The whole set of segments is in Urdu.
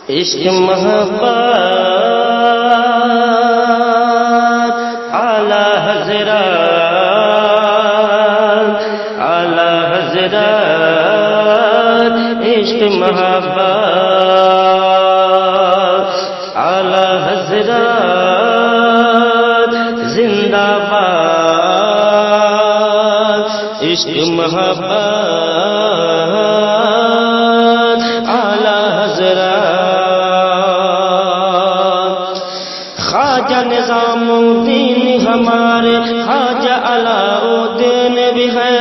عشق محبت اعلی حضرت عشق محبت اعلی حضرت زندہ باد عشق محبت اعلی حضرت خواجہ نظام الدین ہمارے خواجہ علاء الدین بھی ہے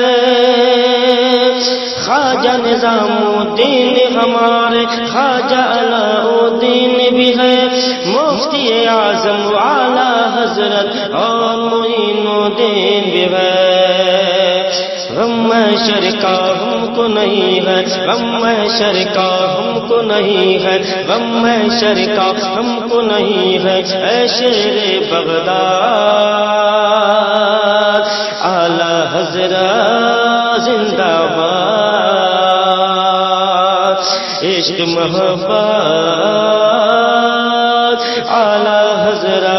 خواجہ نظام الدین ہمارے خواجہ علاء الدین بھی ہے مفتی اعظم اعلی حضرت اور معین الدین بھی ہے غم محشر کا ہم کو نہیں ہے غم محشر کا ہم کو نہیں ہے غم محشر کا ہم کو نہیں ہے اے شیر بغداد اعلی حضرت زندہ باد عشق محبت اعلی حضرت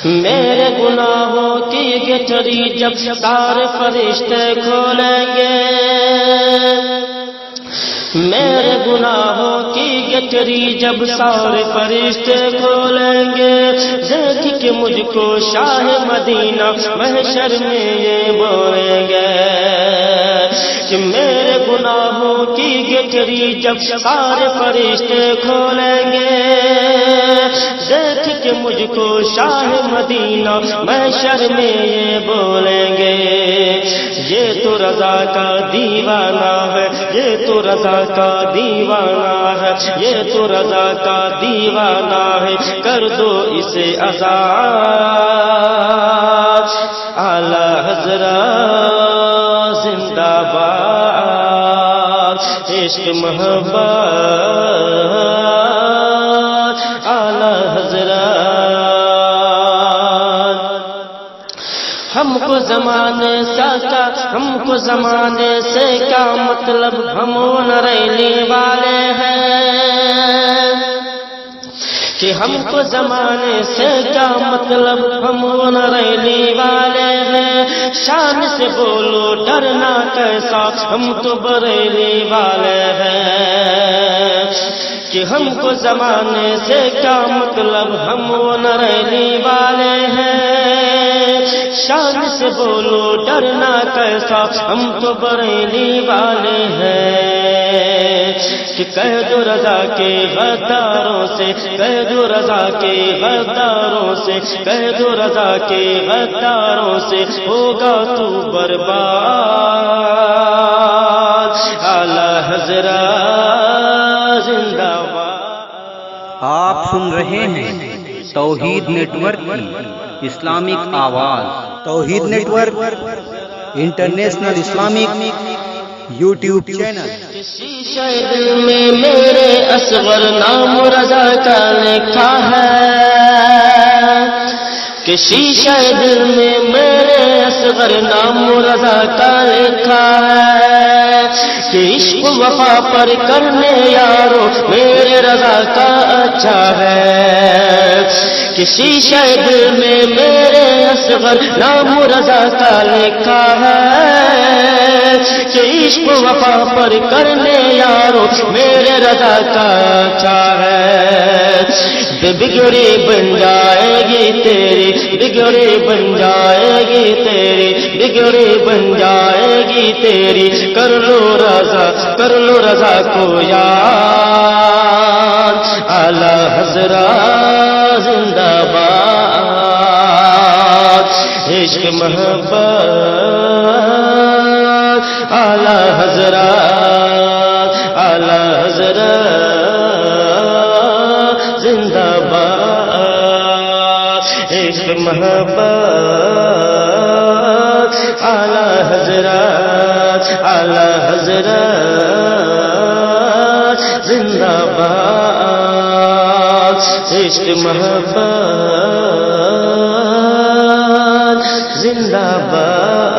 میرے گناہوں کی گٹری جب سارے فرشتے کھولیں گے میرے گناہوں کی گٹری جب سارے فرشتے کھولیں گے دیکھ کے مجھ کو شاہ مدینہ محشر میں یہ بولیں گے کہ میرے گناہوں کی گٹری جب سارے فرشتے کھولیں گے دیکھ کے مجھ کو شاہ مدینہ محشر میں یہ بولیں گے یہ تو رضا کا دیوانہ ہے یہ تو رضا کا دیوانہ ہے یہ تو رضا کا دیوانہ ہے کر دو اسے آزاد اعلی حضرت زندہ باد عشق محبت اعلی حضرت ہم کو زمانے سے کیا مطلب ہم نہ رہنے والے ہیں کہ ہم کو زمانے سے کیا مطلب ہم نہ رہنے والے ہیں شان سے بولو ڈرنا کیسا ہم تو بریلی والے ہیں کہ ہم کو زمانے سے کیا مطلب ہم نہ رہنے والے ہیں شان سے بولو ڈرنا کیسا ہم تو بریلی والے ہیں کہ کہہ دو رضا کے غداروں سے کہہ دو رضا کے غداروں سے کہہ دو رضا کے غداروں سے ہوگا تو برباد اعلی حضرت زندہ باد آپ سن رہے ہیں توحید نیٹ ورک کی اسلامک آواز توحید network international Islamic YouTube channel شیشہ دل میں میرے اصغر نام رضا کا لکھا ہے کہ شیشہ دل میں میرے اصغر نام رضا کا لکھا ہے کہ عشق وفا پر کرنے یارو میرے رضا کا اچھا ہے کہ شیشہ دل میں میرے اصغر نام رضا کا لکھا ہے کہ عشق وفا پر کرنے یارو میرے رضا کا اچھا ہے بگڑی بن جائے گی تیری بگڑی بن جائے گی تیری بگڑی بن جائے گی تیری کر لو رضا کو یاد اعلی حضرت زندہ باد عشق محبت اعلی حضرت زندہ باد عشق محبت اعلی حضرت زندہ باد عشق محبت زندہ باد